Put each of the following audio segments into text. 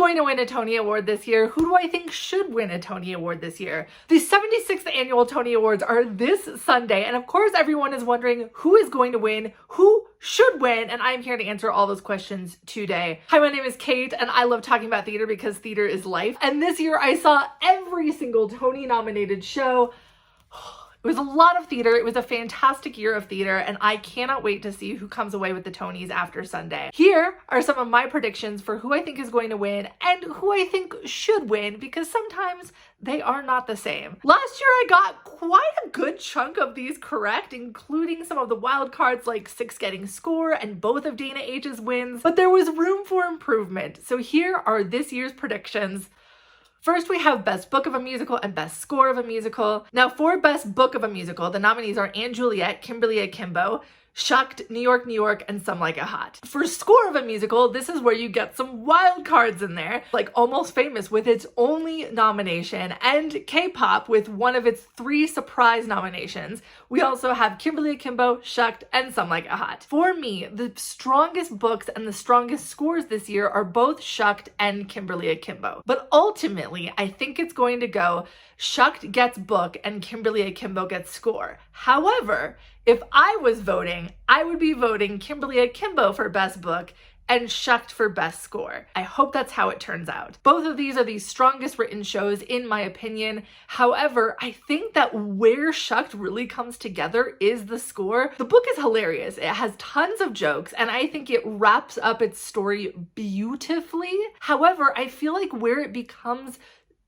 going to win a Tony Award this year? Who do I think should win a Tony Award this year? The 76th annual Tony Awards are this Sunday, and of course everyone is wondering who is going to win, who should win, and I'm here to answer all those questions today. Hi, my name is Kate, and I love talking about theater because theater is life. And this year I saw every single Tony nominated show. It was a lot of theater. It was a fantastic year of theater, and I cannot wait to see who comes away with the Tonys after Sunday. Here are some of my predictions for who I think is going to win and who I think should win, because sometimes they are not the same. Last year I got quite a good chunk of these correct, including some of the wild cards like 6 getting score and both of Dana H's wins, but there was room for improvement. So here are this year's predictions. First, we have Best Book of a Musical and Best Score of a Musical. Now, for Best Book of a Musical, the nominees are & Juliet, Kimberly Akimbo, Shucked, New York, New York, and Some Like It Hot. For Score of a Musical, this is where you get some wild cards in there, like Almost Famous with its only nomination, and K-pop with one of its 3 surprise nominations. We also have Kimberly Akimbo, Shucked, and Some Like It Hot. For me, the strongest books and the strongest scores this year are both Shucked and Kimberly Akimbo. But ultimately, I think it's going to go Shucked gets book and Kimberly Akimbo gets score. However, if I was voting, I would be voting Kimberly Akimbo for Best Book and Shucked for Best Score. I hope that's how it turns out. Both of these are the strongest written shows in my opinion. However, I think that where Shucked really comes together is the score. The book is hilarious. It has tons of jokes and I think it wraps up its story beautifully. However, I feel like where it becomes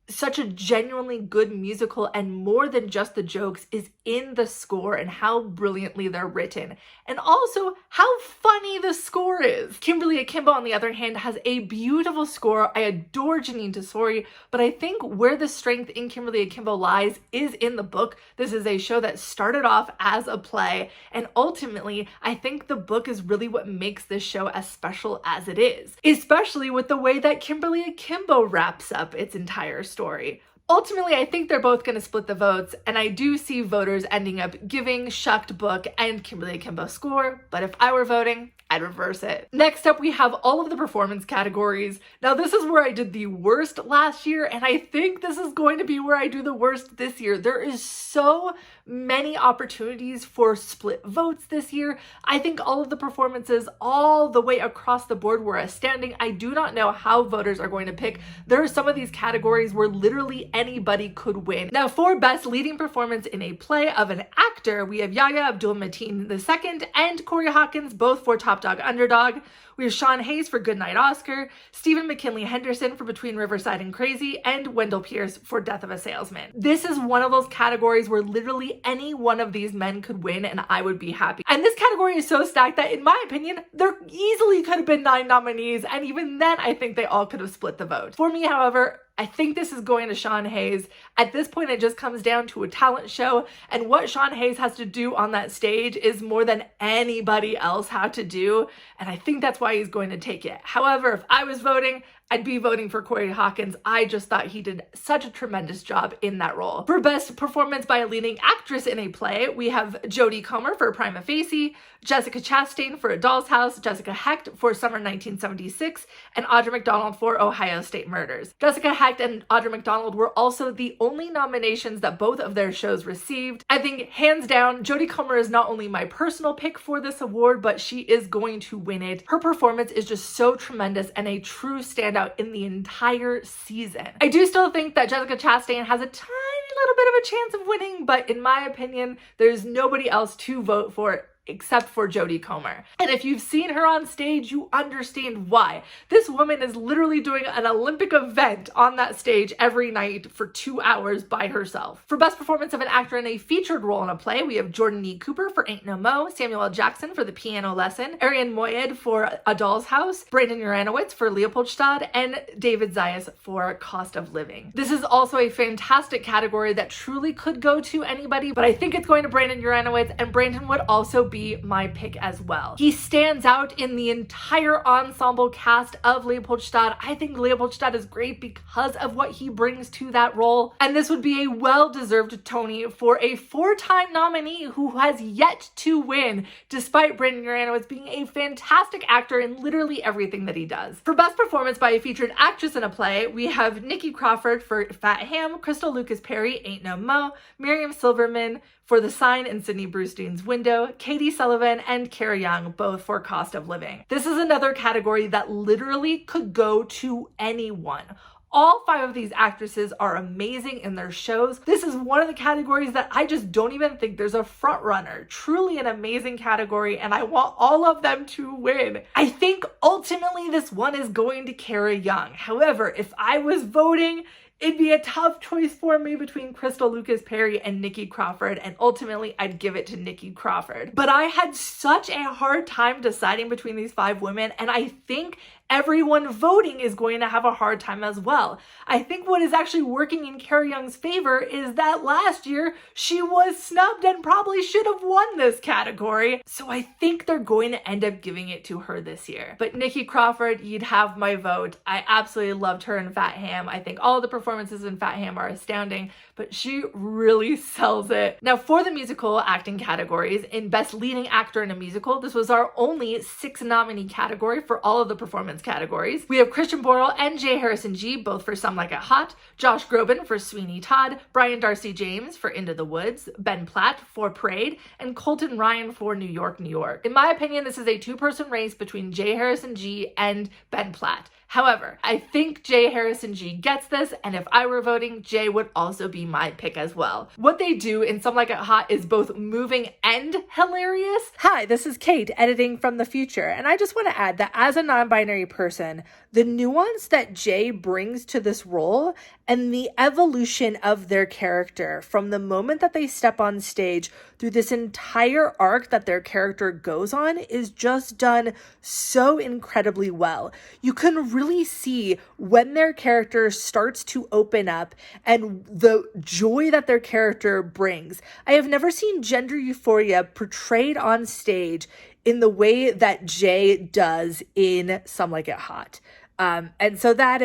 such a genuinely good musical and more than just the jokes is in the score and how brilliantly they're written, and also how funny the score is. Kimberly Akimbo, on the other hand, has a beautiful score. I adore Janine Tesori, but I think where the strength in Kimberly Akimbo lies is in the book. This is a show that started off as a play, and ultimately I think the book is really what makes this show as special as it is, especially with the way that Kimberly Akimbo wraps up its entire story. Ultimately, I think they're both going to split the votes, and I do see voters ending up giving Shucked book and Kimberly Akimbo score, but if I were voting, I'd reverse it. Next up, we have all of the performance categories. Now, this is where I did the worst last year, and I think this is going to be where I do the worst this year. There is so many opportunities for split votes this year. I think all of the performances all the way across the board were outstanding. I do not know how voters are going to pick. There are some of these categories where literally anybody could win. Now, for Best Leading Performance in a Play of an Actor, we have Yahya Abdul-Mateen II and Corey Hawkins, both for Topdog, Underdog. We have Sean Hayes for Goodnight Oscar, Stephen McKinley Henderson for Between Riverside and Crazy, and Wendell Pierce for Death of a Salesman. This is one of those categories where literally any one of these men could win and I would be happy. And this category is so stacked that in my opinion, there easily could have been 9 nominees, and even then I think they all could have split the vote. For me, however, I think this is going to Sean Hayes. At this point, it just comes down to a talent show, and what Sean Hayes has to do on that stage is more than anybody else had to do, and I think that's why he's going to take it. However, if I was voting, I'd be voting for Corey Hawkins. I just thought he did such a tremendous job in that role. For Best Performance by a Leading Actress in a Play, we have Jodie Comer for Prima Facie, Jessica Chastain for A Doll's House, Jessica Hecht for Summer 1976, and Audra McDonald for Ohio State Murders. Jessica Hecht and Audra McDonald were also the only nominations that both of their shows received. I think hands down, Jodie Comer is not only my personal pick for this award, but she is going to win it. Her performance is just so tremendous and a true standout in the entire season. I do still think that Jessica Chastain has a tiny little bit of a chance of winning, but in my opinion, there's nobody else to vote for except for Jodie Comer. And if you've seen her on stage, you understand why. This woman is literally doing an Olympic event on that stage every night for 2 hours by herself. For Best Performance of an Actor in a Featured Role in a Play, we have Jordan E. Cooper for Ain't No Mo, Samuel L. Jackson for The Piano Lesson, Ariane Moayed for A Doll's House, Brandon Uranowitz for Leopoldstadt, and David Zayas for Cost of Living. This is also a fantastic category that truly could go to anybody, but I think it's going to Brandon Uranowitz, and Brandon would also be my pick as well. He stands out in the entire ensemble cast of Leopoldstadt. I think Leopoldstadt is great because of what he brings to that role, and this would be a well-deserved Tony for a 4-time nominee who has yet to win, despite Brandon Uranowitz being a fantastic actor in literally everything that he does. For Best Performance by a Featured Actress in a Play, we have Nikki Crawford for Fat Ham, Crystal Lucas Perry, Ain't No Mo, Miriam Silverman for The Sign and Sydney Brewstein's Window, Katie Sullivan and Kara Young, both for Cost of Living. This is another category that literally could go to anyone. All 5 of these actresses are amazing in their shows. This is one of the categories that I just don't even think there's a front runner. Truly an amazing category, and I want all of them to win. I think ultimately this one is going to Kara Young. However, if I was voting, it'd be a tough choice for me between Crystal Lucas Perry and Nikki Crawford, and ultimately I'd give it to Nikki Crawford. But I had such a hard time deciding between these 5 women, and I think everyone voting is going to have a hard time as well. I think what is actually working in Kara Young's favor is that last year she was snubbed and probably should have won this category. So I think they're going to end up giving it to her this year. But Nikki Crawford, you'd have my vote. I absolutely loved her in Fat Ham. I think all the performances in Fat Ham are astounding, but she really sells it. Now for the musical acting categories, in Best Leading Actor in a Musical, this was our only 6 nominee category for all of the performance categories. We have Christian Borle and Jay Harrison G, both for Some Like It Hot, Josh Groban for Sweeney Todd, Brian Darcy James for Into the Woods, Ben Platt for Parade, and Colton Ryan for New York, New York. In my opinion, this is a 2-person race between Jay Harrison G and Ben Platt. However, I think Jay Harrison G gets this, and if I were voting, Jay would also be my pick as well. What they do in Some Like It Hot is both moving and hilarious. Hi, this is Kate, editing from the future, and I just want to add that as a non-binary person, the nuance that Jay brings to this role and the evolution of their character from the moment that they step on stage through this entire arc that their character goes on is just done so incredibly well. You can really see when their character starts to open up and the joy that their character brings. I have never seen gender euphoria portrayed on stage in the way that Jay does in Some Like It Hot. And so that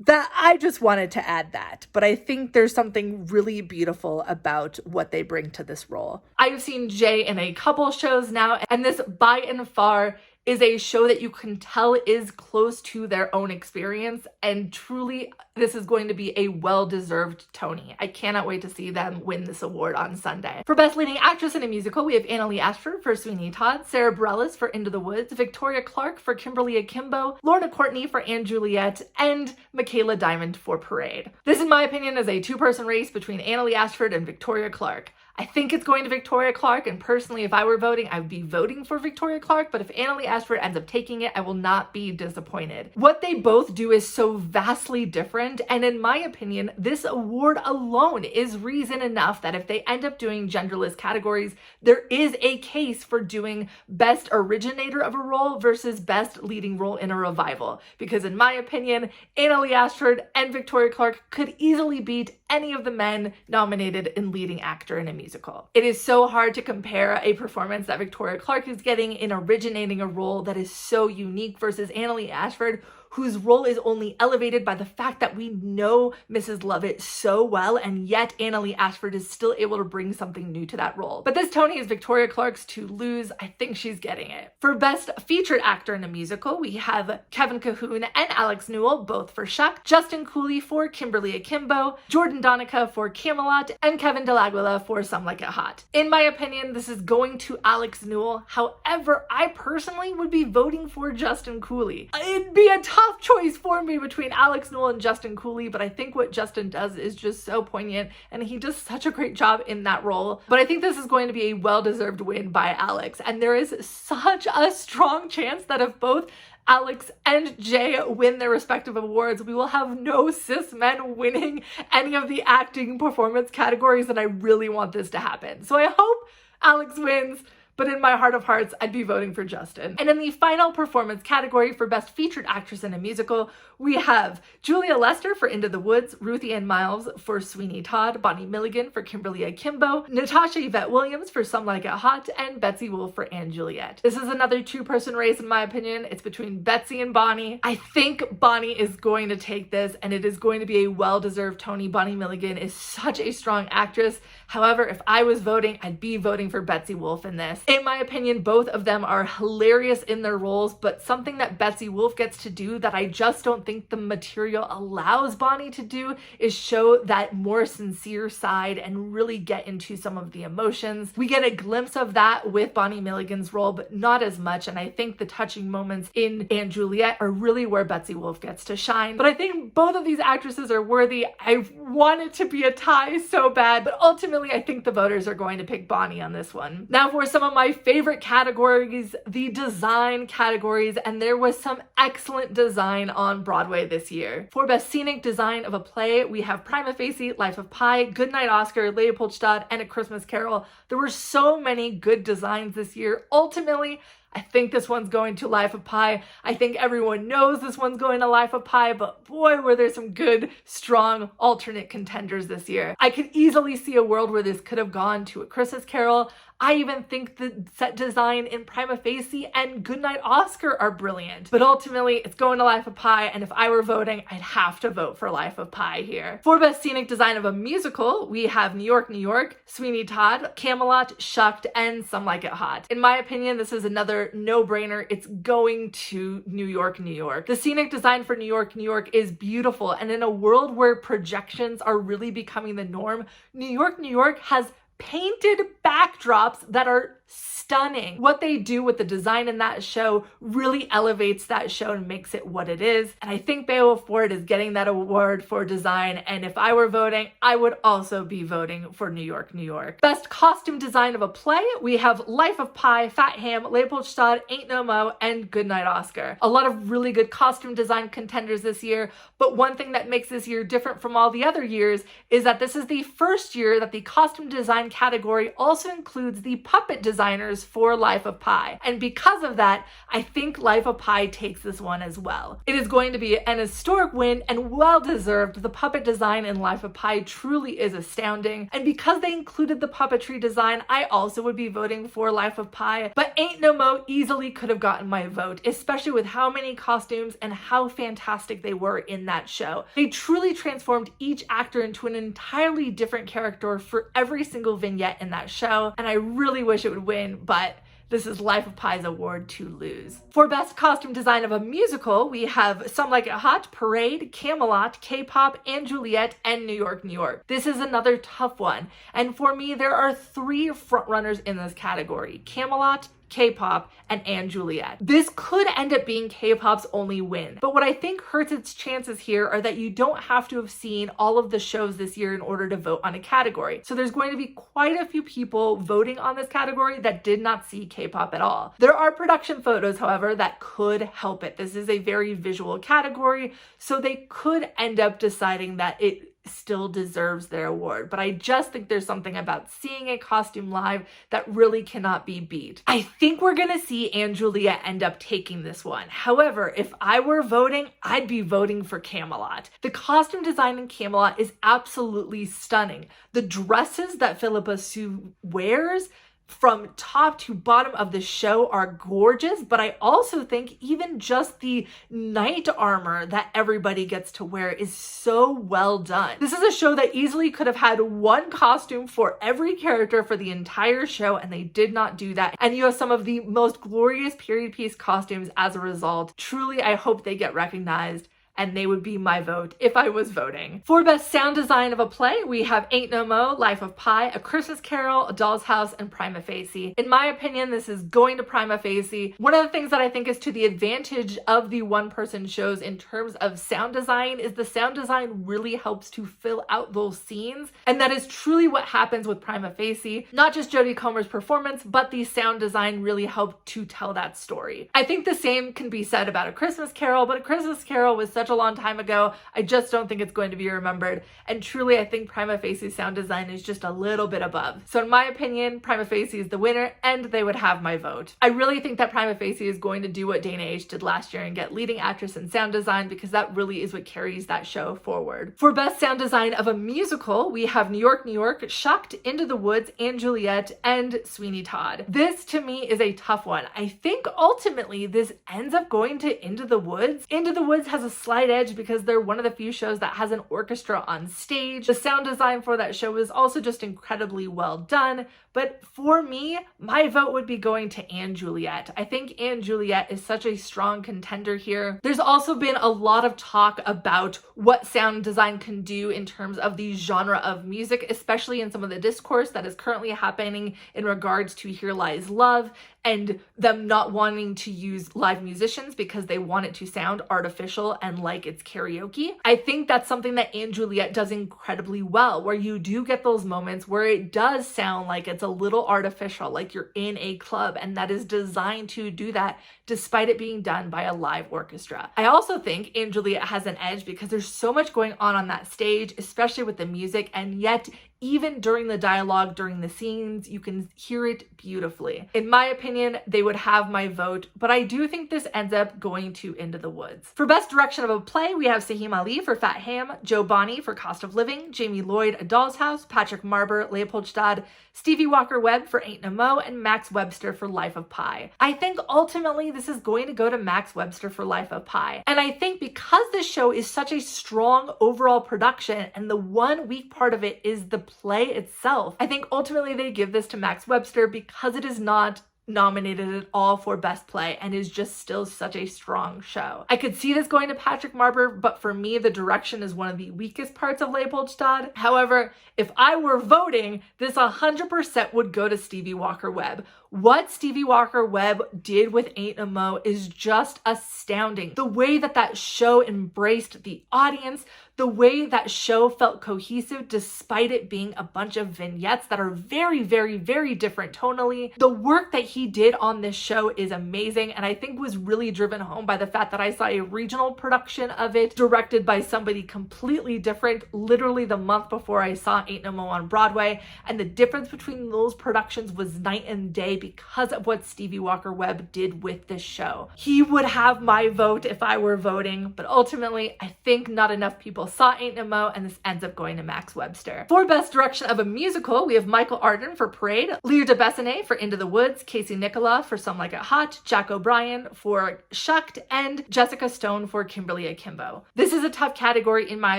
I just wanted to add that, but I think there's something really beautiful about what they bring to this role. I've seen Jay in a couple shows now, and this by and far is a show that you can tell is close to their own experience, and truly this is going to be a well-deserved Tony. I cannot wait to see them win this award on Sunday. For Best Leading Actress in a Musical, we have Annalee Ashford for Sweeney Todd, Sarah Bareilles for Into the Woods, Victoria Clark for Kimberly Akimbo, Lorna Courtney for Anne Juliet, and Michaela Diamond for Parade. This, in my opinion, is a 2-person race between Annalee Ashford and Victoria Clark. I think it's going to Victoria Clark, and personally, if I were voting, I would be voting for Victoria Clark, but if Annalee Ashford ends up taking it, I will not be disappointed. What they both do is so vastly different, and in my opinion, this award alone is reason enough that if they end up doing genderless categories, there is a case for doing Best Originator of a Role versus Best Leading Role in a Revival, because in my opinion, Annalee Ashford and Victoria Clark could easily beat any of the men nominated in Leading Actor in a Musical. It is so hard to compare a performance that Victoria Clark is getting in originating a role that is so unique versus Annalee Ashford, whose role is only elevated by the fact that we know Mrs. Lovett so well, and yet Annalee Ashford is still able to bring something new to that role. But this Tony is Victoria Clark's to lose. I think she's getting it. For Best Featured Actor in a Musical, we have Kevin Cahoon and Alex Newell, both for Shuck, Justin Cooley for Kimberly Akimbo, Jordan Donica for Camelot, and Kevin DelAguila for Some Like It Hot. In my opinion, this is going to Alex Newell. However, I personally would be voting for Justin Cooley. It'd be a tough choice for me between Alex Newell and Justin Cooley, but I think what Justin does is just so poignant, and he does such a great job in that role. But I think this is going to be a well-deserved win by Alex, and there is such a strong chance that if both Alex and Jay win their respective awards, we will have no cis men winning any of the acting performance categories, and I really want this to happen. So I hope Alex wins, but in my heart of hearts, I'd be voting for Justin. And in the final performance category for Best Featured Actress in a Musical, we have Julia Lester for Into the Woods, Ruthie Ann Miles for Sweeney Todd, Bonnie Milligan for Kimberly Akimbo, Natasha Yvette Williams for Some Like It Hot, and Betsy Wolfe for Anne Juliet. This is another two-person race in my opinion. It's between Betsy and Bonnie. I think Bonnie is going to take this, and it is going to be a well-deserved Tony. Bonnie Milligan is such a strong actress. However, if I was voting, I'd be voting for Betsy Wolfe in this. In my opinion, both of them are hilarious in their roles, but something that Betsy Wolfe gets to do that I just don't think the material allows Bonnie to do is show that more sincere side and really get into some of the emotions. We get a glimpse of that with Bonnie Milligan's role, but not as much, and I think the touching moments in Anne Juliet are really where Betsy Wolfe gets to shine. But I think both of these actresses are worthy. I want it to be a tie so bad, but ultimately I think the voters are going to pick Bonnie on this one. Now for some of my favorite categories, the design categories, and there was some excellent design on Broadway this year. For Best Scenic Design of a Play, we have Prima Facie, Life of Pi, Goodnight Oscar, Leopoldstadt, and A Christmas Carol. There were so many good designs this year. Ultimately, I think this one's going to Life of Pi. I think everyone knows this one's going to Life of Pi, but boy, were there some good, strong alternate contenders this year. I could easily see a world where this could have gone to A Christmas Carol. I even think the set design in Prima Facie and Goodnight Oscar are brilliant. But ultimately, it's going to Life of Pi, and if I were voting, I'd have to vote for Life of Pi here. For Best Scenic Design of a Musical, we have New York, New York, Sweeney Todd, Camelot, Shucked, and Some Like It Hot. In my opinion, this is another no-brainer. It's going to New York, New York. The scenic design for New York, New York is beautiful, and in a world where projections are really becoming the norm, New York, New York has painted backdrops that are stunning. What they do with the design in that show really elevates that show and makes it what it is. And I think Beowulf Ford is getting that award for design. And if I were voting, I would also be voting for New York, New York. Best Costume Design of a Play, we have Life of Pi, Fat Ham, Leopoldstadt, Ain't No Mo, and Goodnight Oscar. A lot of really good costume design contenders this year. But one thing that makes this year different from all the other years is that this is the first year that the costume design category also includes the puppet designers for Life of Pi. And because of that, I think Life of Pi takes this one as well. It is going to be an historic win and well-deserved. The puppet design in Life of Pi truly is astounding. And because they included the puppetry design, I also would be voting for Life of Pi. But Ain't No Mo easily could have gotten my vote, especially with how many costumes and how fantastic they were in that show. They truly transformed each actor into an entirely different character for every single vignette in that show. And I really wish it would win, but this is Life of Pi's award to lose. For Best Costume Design of a Musical, we have Some Like It Hot, Parade, Camelot, K-Pop, and Juliet, and New York, New York. This is another tough one. And for me, there are three frontrunners in this category: Camelot, K-pop, and Anne Juliet. This could end up being K-pop's only win, but what I think hurts its chances here are that you don't have to have seen all of the shows this year in order to vote on a category. So there's going to be quite a few people voting on this category that did not see K-pop at all. There are production photos, however, that could help it. This is a very visual category, so they could end up deciding that it still deserves their award, but I just think there's something about seeing a costume live that really cannot be beat. I think we're gonna see Anne Juliet end up taking this one. However, if I were voting, I'd be voting for Camelot. The costume design in Camelot is absolutely stunning. The dresses that Philippa Sue wears from top to bottom of the show are gorgeous, but I also think even just the knight armor that everybody gets to wear is so well done. This is a show that easily could have had one costume for every character for the entire show, and they did not do that. And you have some of the most glorious period piece costumes as a result. Truly, I hope they get recognized, and they would be my vote if I was voting. For Best Sound Design of a Play, we have Ain't No Mo, Life of Pi, A Christmas Carol, A Doll's House, and Prima Facie. In my opinion, this is going to Prima Facie. One of the things that I think is to the advantage of the one-person shows in terms of sound design is the sound design really helps to fill out those scenes, and that is truly what happens with Prima Facie. Not just Jodie Comer's performance, but the sound design really helped to tell that story. I think the same can be said about A Christmas Carol, but A Christmas Carol was such such a long time ago. I just don't think it's going to be remembered. And truly, I think Prima Facie's sound design is just a little bit above. So in my opinion, Prima Facie is the winner and they would have my vote. I really think that Prima Facie is going to do what Dana H did last year and get leading actress in sound design, because that really is what carries that show forward. For best sound design of a musical, we have New York, New York, Shucked, Into the Woods, and Juliet, and Sweeney Todd. This to me is a tough one. I think ultimately this ends up going to Into the Woods. Into the Woods has a slight edge because they're one of the few shows that has an orchestra on stage. The sound design for that show is also just incredibly well done. But for me, my vote would be going to & Juliet. I think & Juliet is such a strong contender here. There's also been a lot of talk about what sound design can do in terms of the genre of music, especially in some of the discourse that is currently happening in regards to Here Lies Love and them not wanting to use live musicians because they want it to sound artificial and like it's karaoke. I think that's something that & Juliet does incredibly well, where you do get those moments where it does sound like it's a little artificial, like you're in a club, and that is designed to do that despite it being done by a live orchestra. I also think & Juliet has an edge because there's so much going on that stage, especially with the music, and yet even during the dialogue, during the scenes, you can hear it beautifully. In my opinion, they would have my vote, but I do think this ends up going to Into the Woods. For best direction of a play, we have Sahim Ali for Fat Ham, Joe Bonney for Cost of Living, Jamie Lloyd, A Doll's House, Patrick Marber, Leopoldstadt, Stevie Walker-Webb for Ain't No Mo, and Max Webster for Life of Pi. I think ultimately this is going to go to Max Webster for Life of Pi. And I think because this show is such a strong overall production and the one weak part of it is the play itself, I think ultimately they give this to Max Webster because it is not nominated at all for best play and is just still such a strong show. I could see this going to Patrick Marber, but for me, the direction is one of the weakest parts of Leopoldstadt. However, if I were voting, this 100% would go to Stevie Walker-Webb. What Stevie Walker-Webb did with Ain't No Mo is just astounding. The way that that show embraced the audience, the way that show felt cohesive despite it being a bunch of vignettes that are very, very, very different tonally. The work that he did on this show is amazing, and I think was really driven home by the fact that I saw a regional production of it directed by somebody completely different literally the month before I saw Ain't No Mo on Broadway, and the difference between those productions was night and day because of what Stevie Walker-Webb did with this show. He would have my vote if I were voting, but ultimately I think not enough people saw Ain't No Mo, and this ends up going to Max Webster. For best direction of a musical, we have Michael Arden for Parade, Lear de Bessonet for Into the Woods, Casey Nicola for Some Like It Hot, Jack O'Brien for Shucked, and Jessica Stone for Kimberly Akimbo. This is a tough category in my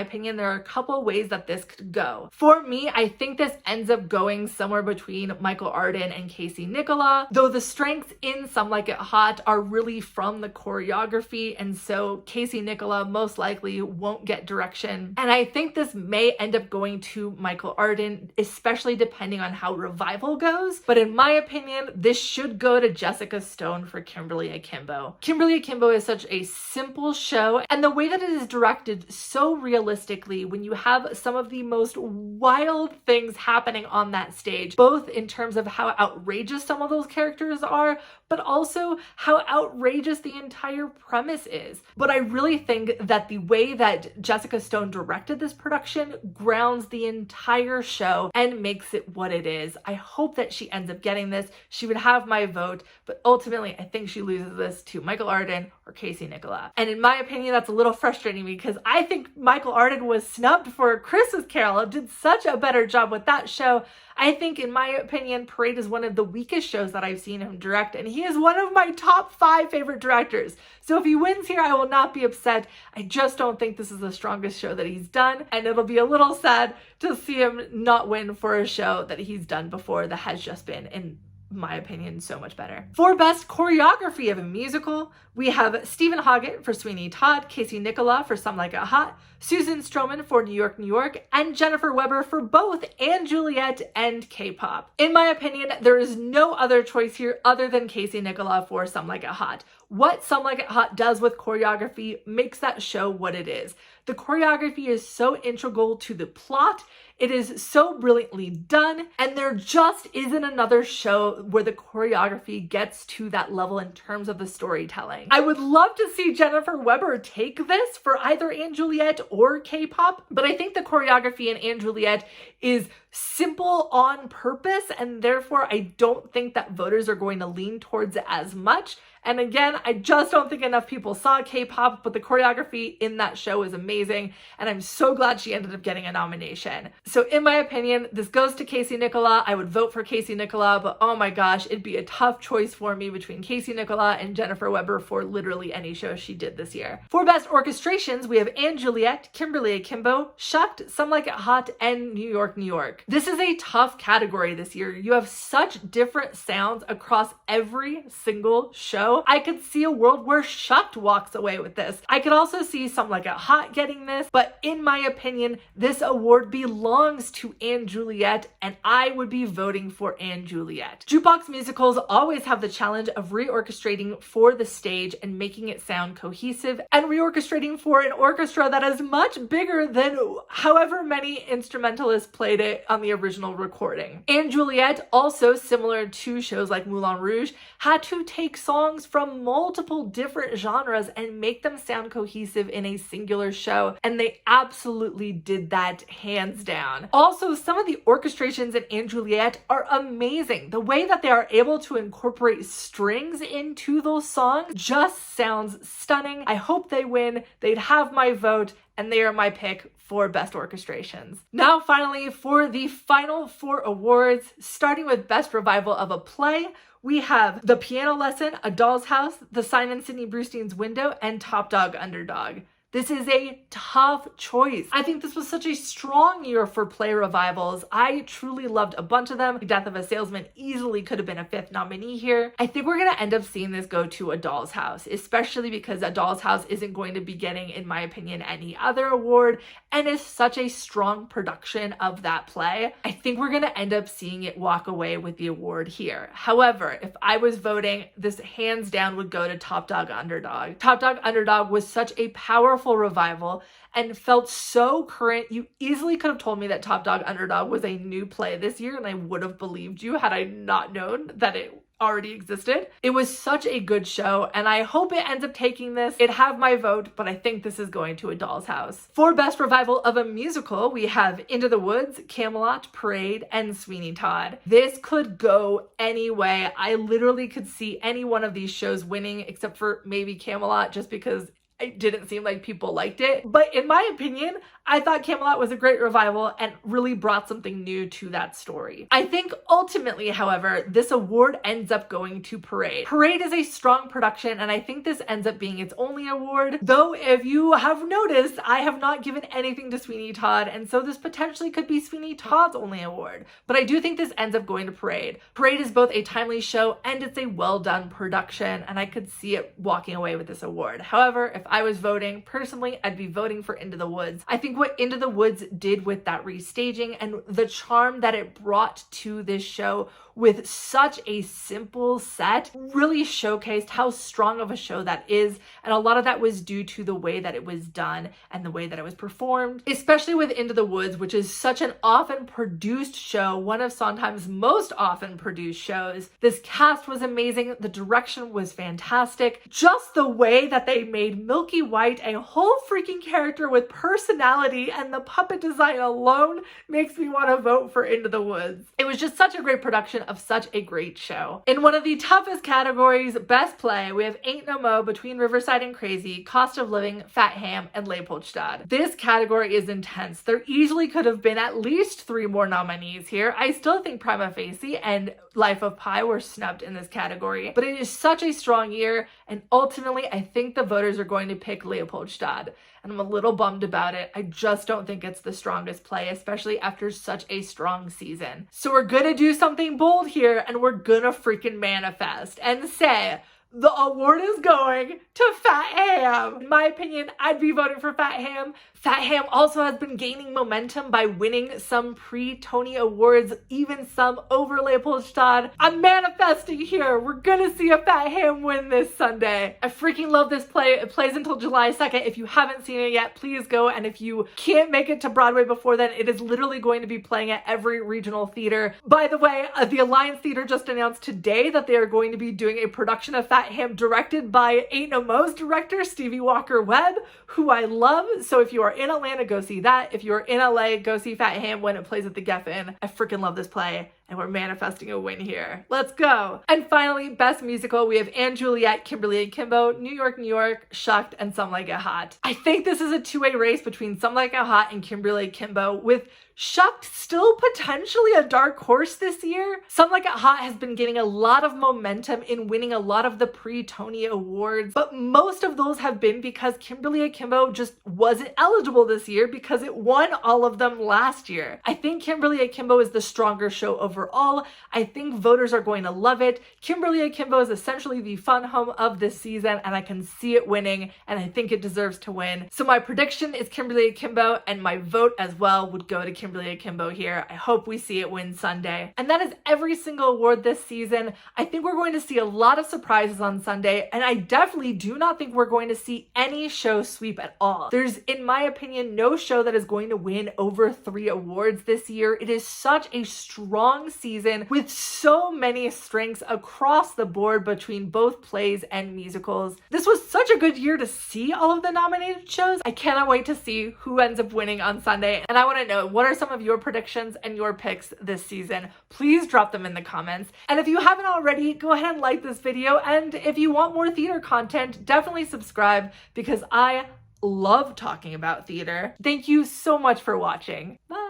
opinion. There are a couple ways that this could go. For me, I think this ends up going somewhere between Michael Arden and Casey Nicola, though the strengths in Some Like It Hot are really from the choreography, and so Casey Nicola most likely won't get direction. And I think this may end up going to Michael Arden, especially depending on how Revival goes. But in my opinion, this should go to Jessica Stone for Kimberly Akimbo. Kimberly Akimbo is such a simple show, and the way that it is directed so realistically when you have some of the most wild things happening on that stage, both in terms of how outrageous some of those characters are, but also how outrageous the entire premise is. But I really think that the way that Jessica Stone directed this production grounds the entire show and makes it what it is. I hope that she ends up getting this. She would have my vote, but ultimately I think she loses this to Michael Arden or Casey Nicola. And in my opinion, that's a little frustrating because I think Michael Arden was snubbed for Christmas Carol. Did such a better job with that show. I think, in my opinion, Parade is one of the weakest shows that I've seen him direct, and he is one of my top 5 favorite directors. So if he wins here, I will not be upset. I just don't think this is the strongest show that he's done, and it'll be a little sad to see him not win for a show that he's done before that has just been, in my opinion, so much better. For best choreography of a musical, we have Stephen Hoggett for Sweeney Todd, Casey Nicola for Some Like It Hot, Susan Stroman for New York, New York, and Jennifer Weber for both & Juliet and K-pop. In my opinion, there is no other choice here other than Casey Nicola for Some Like It Hot. what Some Like It Hot does with choreography makes that show what it is. The choreography is so integral to the plot, it is so brilliantly done, and there just isn't another show where the choreography gets to that level in terms of the storytelling. I would love to see Jennifer Weber take this for either & Juliet or K-pop, but I think the choreography in & Juliet is simple on purpose, and therefore I don't think that voters are going to lean towards it as much. And again, I just don't think enough people saw K-pop, but the choreography in that show is amazing, and I'm so glad she ended up getting a nomination. So in my opinion, this goes to Casey Nicola. I would vote for Casey Nicola, but oh my gosh, it'd be a tough choice for me between Casey Nicola and Jennifer Weber for literally any show she did this year. For Best Orchestrations, we have & Juliet, Kimberly Akimbo, Shucked, Some Like It Hot, and New York, New York. This is a tough category this year. You have such different sounds across every single show. I could see a world where Shucked walks away with this. I could also see Some Like It Hot getting this, but in my opinion, this award belongs to & Juliet, and I would be voting for & Juliet. Jukebox musicals always have the challenge of reorchestrating for the stage and making it sound cohesive, and reorchestrating for an orchestra that is much bigger than however many instrumentalists played it on the original recording. & Juliet, also similar to shows like Moulin Rouge, had to take songs from multiple different genres and make them sound cohesive in a singular show, and they absolutely did that hands down. Also, some of the orchestrations in & Juliet are amazing. The way that they are able to incorporate strings into those songs just sounds stunning. I hope they win. They'd have my vote, and they are my pick for Best Orchestrations. Now finally, for the final 4 awards, starting with Best Revival of a Play, we have The Piano Lesson, A Doll's House, The Simon Sidney Brewstein's Window, and Topdog Underdog. This is a tough choice. I think this was such a strong year for play revivals. I truly loved a bunch of them. The Death of a Salesman easily could have been a 5th nominee here. I think we're gonna end up seeing this go to A Doll's House, especially because A Doll's House isn't going to be getting, in my opinion, any other award, and is such a strong production of that play. I think we're gonna end up seeing it walk away with the award here. However, if I was voting, this hands down would go to Topdog Underdog. Topdog Underdog was such a powerful revival and felt so current. You easily could have told me that Topdog Underdog was a new play this year, and I would have believed you had I not known that it already existed. It was such a good show, and I hope it ends up taking this. It'd have my vote, but I think this is going to A Doll's House. For Best Revival of a Musical, we have Into the Woods, Camelot, Parade, and Sweeney Todd. This could go any way. I literally could see any one of these shows winning, except for maybe Camelot, just because it didn't seem like people liked it. But in my opinion, I thought Camelot was a great revival and really brought something new to that story. I think ultimately, however, this award ends up going to Parade. Parade is a strong production, and I think this ends up being its only award. Though, if you have noticed, I have not given anything to Sweeney Todd, and so this potentially could be Sweeney Todd's only award. But I do think this ends up going to Parade. Parade is both a timely show and it's a well-done production, and I could see it walking away with this award. However, if I was voting, personally, I'd be voting for Into the Woods. I think what Into the Woods did with that restaging and the charm that it brought to this show with such a simple set really showcased how strong of a show that is, and a lot of that was due to the way that it was done and the way that it was performed, especially with Into the Woods, which is such an often produced show, one of Sondheim's most often produced shows. This cast was amazing, the direction was fantastic, just the way that they made Milky White a whole freaking character with personality, and the puppet design alone makes me want to vote for Into the Woods. It was just such a great production of such a great show. In one of the toughest categories, Best Play, we have Ain't No Mo, Between Riverside and Crazy, Cost of Living, Fat Ham, and Leopoldstadt. This category is intense. There easily could have been at least 3 more nominees here. I still think Prima Facie and Life of Pi were snubbed in this category, but it is such a strong year, and ultimately I think the voters are going to pick Leopoldstadt, and I'm a little bummed about it. I just don't think it's the strongest play, especially after such a strong season. So we're gonna do something bold here, and we're gonna freaking manifest and say the award is going to Fat Ham. In my opinion, I'd be voting for Fat Ham. Fat Ham also has been gaining momentum by winning some pre-Tony Awards, even some over Leopoldstadt. I'm manifesting here. We're gonna see a Fat Ham win this Sunday. I freaking love this play. It plays until July 2nd. If you haven't seen it yet, please go. And if you can't make it to Broadway before then, it is literally going to be playing at every regional theater. By the way, the Alliance Theater just announced today that they are going to be doing a production of Fat Ham directed by Ain't No Mo's director, Stevie Walker-Webb, who I love. So if you are in Atlanta, go see that. If you're in LA, go see Fat Ham when it plays at the Geffen. I freaking love this play, and we're manifesting a win here. Let's go. And finally, Best Musical, we have Anne Juliet, Kimberly Akimbo, New York, New York, Shucked, and Some Like It Hot. I think this is a two-way race between Some Like It Hot and Kimberly Akimbo, with Shucked still potentially a dark horse this year. Some Like It Hot has been getting a lot of momentum in winning a lot of the pre-Tony Awards, but most of those have been because Kimberly Akimbo just wasn't eligible this year because it won all of them last year. I think Kimberly Akimbo is the stronger show overall. I think voters are going to love it. Kimberly Akimbo is essentially the fun home of this season, and I can see it winning, and I think it deserves to win. So my prediction is Kimberly Akimbo, and my vote as well would go to Kimberly Akimbo here. I hope we see it win Sunday. And that is every single award this season. I think we're going to see a lot of surprises on Sunday, and I definitely do not think we're going to see any show sweep at all. There's, in my opinion, no show that is going to win over 3 awards this year. It is such a strong season with so many strengths across the board between both plays and musicals. This was such a good year to see all of the nominated shows. I cannot wait to see who ends up winning on Sunday, and I want to know, what are some of your predictions and your picks this season? Please drop them in the comments. And if you haven't already, go ahead and like this video. And if you want more theater content, definitely subscribe because I love talking about theater. Thank you so much for watching. Bye.